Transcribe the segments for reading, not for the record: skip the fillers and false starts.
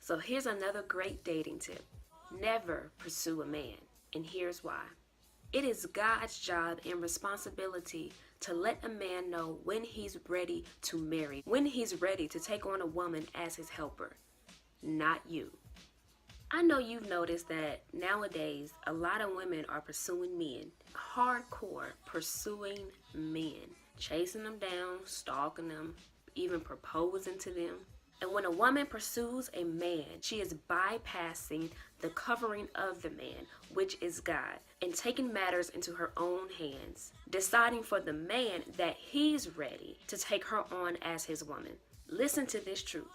So here's another great dating tip. Never pursue a man, and here's why. It is God's job and responsibility to let a man know when he's ready to marry, when he's ready to take on a woman as his helper, not you. I know you've noticed that nowadays a lot of women are pursuing men, hardcore pursuing men, chasing them down, stalking them, even proposing to them. And when a woman pursues a man, she is bypassing the covering of the man, which is God, and taking matters into her own hands, deciding for the man that he's ready to take her on as his woman. Listen to this truth.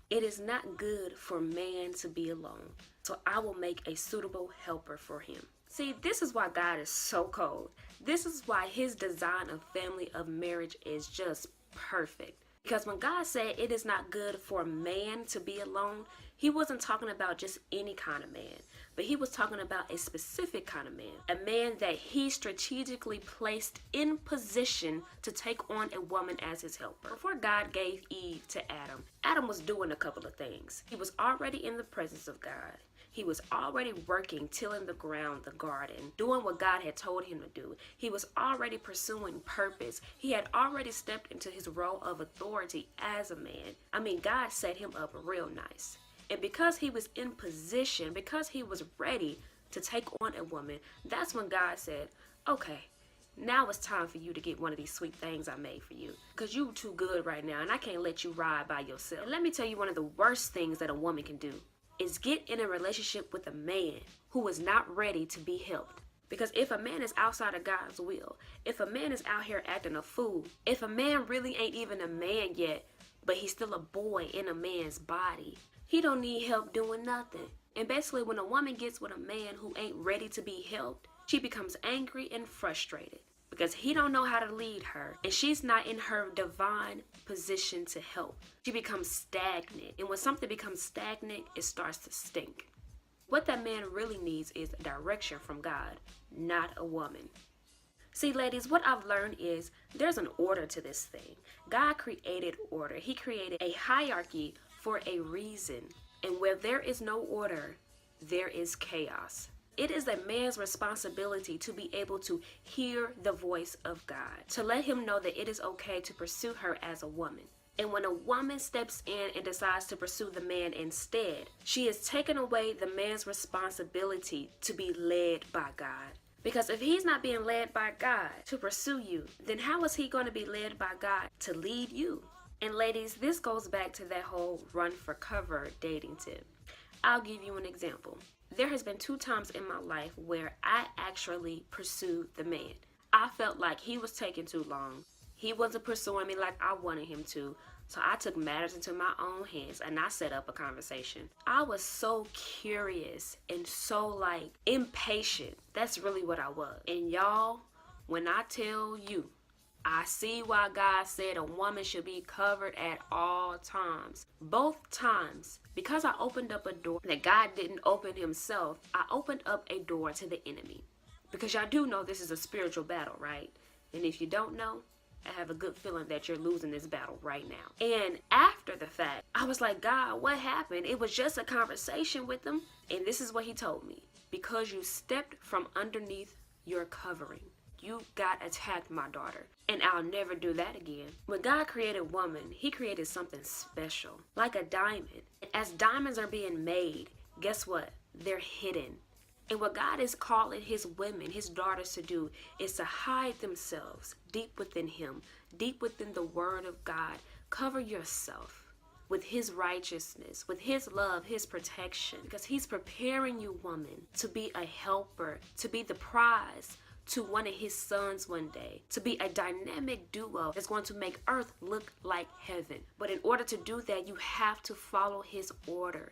It is not good for man to be alone, so I will make a suitable helper for him. See, this is why God is so cold. This is why his design of family, of marriage is just perfect. Because when God said it is not good for man to be alone, he wasn't talking about just any kind of man, but he was talking about a specific kind of man, a man that he strategically placed in position to take on a woman as his helper. Before God gave Eve to Adam, Adam was doing a couple of things. He was already in the presence of God. He was already working, tilling the ground, the garden, doing what God had told him to do. He was already pursuing purpose. He had already stepped into his role of authority as a man. I mean, God set him up real nice. And because he was in position, because he was ready to take on a woman, that's when God said, okay, now it's time for you to get one of these sweet things I made for you. Because you too good right now, and I can't let you ride by yourself. And let me tell you, one of the worst things that a woman can do is get in a relationship with a man who is not ready to be helped. Because if a man is outside of God's will, if a man is out here acting a fool, if a man really ain't even a man yet, but he's still a boy in a man's body, he don't need help doing nothing. And basically when a woman gets with a man who ain't ready to be helped, she becomes angry and frustrated because he don't know how to lead her, and she's not in her divine position to help. She becomes stagnant, and when something becomes stagnant, it starts to stink. What that man really needs is direction from God, not a woman. See, ladies, what I've learned is there's an order to this thing. God created order. He created a hierarchy for a reason, and where there is no order, there is chaos. It is a man's responsibility to be able to hear the voice of God, to let him know that it is okay to pursue her as a woman. And when a woman steps in and decides to pursue the man instead, she is taking away the man's responsibility to be led by God. Because if he's not being led by God to pursue you, then how is he going to be led by God to lead you? And ladies, this goes back to that whole run for cover dating tip. I'll give you an example. There has been 2 times in my life where I actually pursued the man. I felt like he was taking too long. He wasn't pursuing me like I wanted him to. So I took matters into my own hands and I set up a conversation. I was so curious and so impatient. That's really what I was. And y'all, when I tell you, I see why God said a woman should be covered at all times. Both times, because I opened up a door that God didn't open himself, I opened up a door to the enemy. Because y'all do know this is a spiritual battle, right? And if you don't know, I have a good feeling that you're losing this battle right now. And after the fact, I was like, God, what happened? It was just a conversation with him. And this is what he told me. Because you stepped from underneath your covering, you got attacked, my daughter. And I'll never do that again. When God created woman, he created something special, like a diamond. As diamonds are being made, guess what? They're hidden. And what God is calling his women, his daughters to do is to hide themselves deep within him, deep within the word of God. Cover yourself with his righteousness, with his love, his protection, because he's preparing you, woman, to be a helper, to be the prize to one of his sons one day, to be a dynamic duo that's going to make earth look like heaven. But in order to do that, you have to follow his order.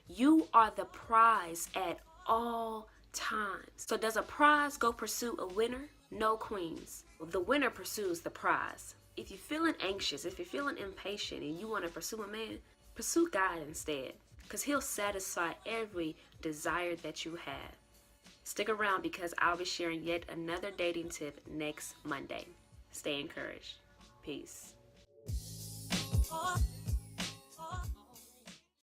You are the prize at all times. So does a prize go pursue a winner? No, queens. The winner pursues the prize. If you're feeling anxious, if you're feeling impatient and you want to pursue a man, pursue God instead, because he'll satisfy every desire that you have. Stick around because I'll be sharing yet another dating tip next Monday. Stay encouraged. Peace.